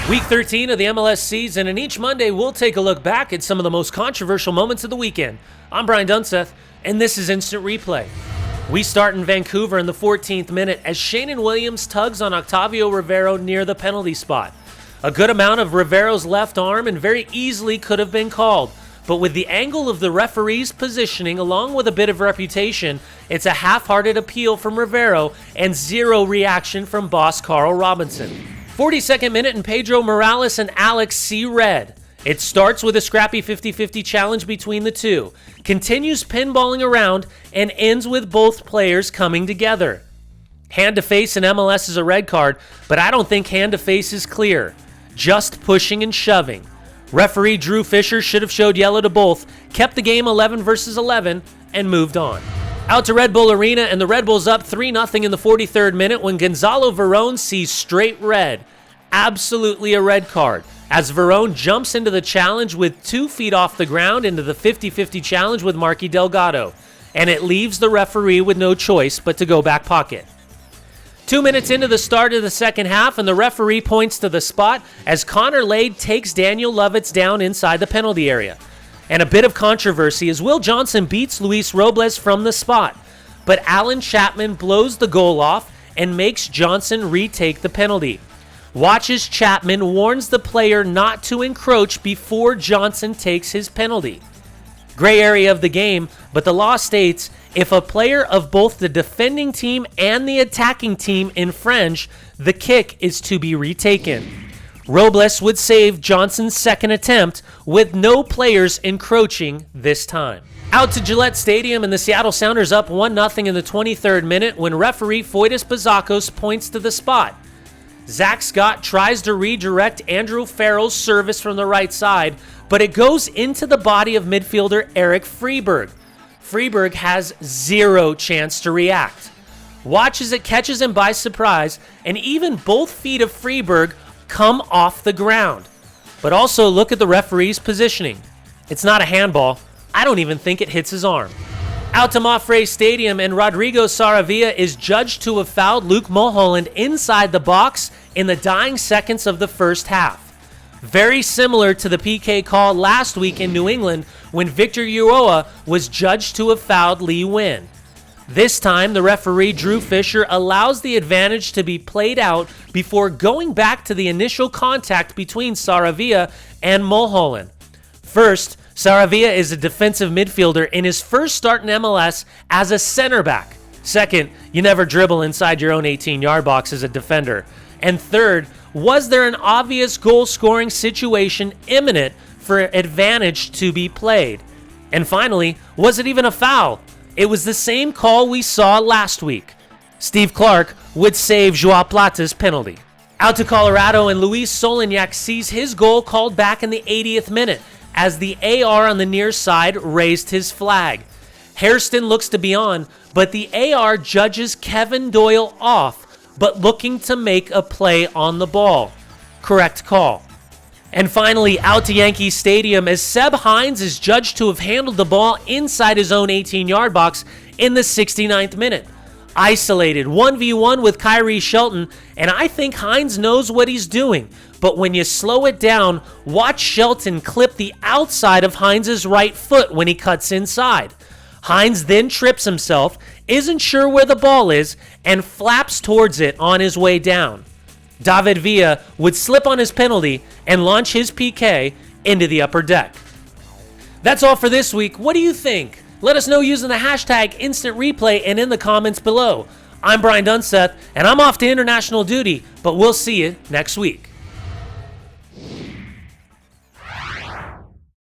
Week 13 of the MLS season, and each Monday we'll take a look back at some of the most controversial moments of the weekend. I'm Brian Dunseth, and this is Instant Replay. We start in Vancouver in the 14th minute as Shannon Williams tugs on Octavio Rivero near the penalty spot. A good amount of Rivero's left arm and very easily could have been called, but with the angle of the referee's positioning along with a bit of reputation, it's a half-hearted appeal from Rivero and zero reaction from boss Carl Robinson. 42nd minute and Pedro Morales and Alex see red. It starts with a scrappy 50-50 challenge between the two, continues pinballing around, and ends with both players coming together. Hand to face in MLS is a red card, but I don't think hand to face is clear. Just pushing and shoving. Referee Drew Fisher should have showed yellow to both, kept the game 11 versus 11, and moved on. Out to Red Bull Arena, and the Red Bulls up 3-0 in the 43rd minute when Gonzalo Verón sees straight red. Absolutely a red card, as Verón jumps into the challenge with 2 feet off the ground into the 50-50 challenge with Marky Delgado, and it leaves the referee with no choice but to go back pocket. 2 minutes into the start of the second half, and the referee points to the spot as Connor Lade takes Daniel Lovitz down inside the penalty area. And a bit of controversy as Will Johnson beats Luis Robles from the spot, but Alan Chapman blows the goal off and makes Johnson retake the penalty. Watch as Chapman warns the player not to encroach before Johnson takes his penalty. Gray area of the game, but the law states if a player of both the defending team and the attacking team infringe, the kick is to be retaken. Robles would save Johnson's second attempt with no players encroaching this time. Out to Gillette Stadium, and the Seattle Sounders up 1-0 in the 23rd minute when referee Foytis Bazakos points to the spot. Zach Scott tries to redirect Andrew Farrell's service from the right side, but it goes into the body of midfielder Eric Freeberg. Freeberg has zero chance to react. Watch as it catches him by surprise, and even both feet of Freeberg come off the ground. But also look at the referee's positioning. It's not a handball. I don't even think it hits his arm. Out to Mafre Stadium, and Rodrigo Saravia is judged to have fouled Luke Mulholland inside the box in the dying seconds of the first half. Very similar to the PK call last week in New England when Victor Ulloa was judged to have fouled Lee Nguyen. This time, the referee, Drew Fisher, allows the advantage to be played out before going back to the initial contact between Saravia and Mulholland. First, Saravia is a defensive midfielder in his first start in MLS as a center back. Second, you never dribble inside your own 18-yard box as a defender. And third, was there an obvious goal-scoring situation imminent for advantage to be played? And finally, was it even a foul? It was the same call we saw last week. Steve Clark would save Joao Plata's penalty. Out to Colorado, and Luis Solignac sees his goal called back in the 80th minute as the AR on the near side raised his flag. Hairston looks to be on, but the AR judges Kevin Doyle off, but looking to make a play on the ball. Correct call. And finally, out to Yankee Stadium as Seb Hines is judged to have handled the ball inside his own 18-yard box in the 69th minute. Isolated 1v1 with Kyrie Shelton, and I think Hines knows what he's doing. But when you slow it down, watch Shelton clip the outside of Hines' right foot when he cuts inside. Hines then trips himself, isn't sure where the ball is, and flaps towards it on his way down. David Villa would slip on his penalty and launch his PK into the upper deck. That's all for this week. What do you think? Let us know using the hashtag Instant Replay and in the comments below. I'm Brian Dunseth, and I'm off to international duty, but we'll see you next week.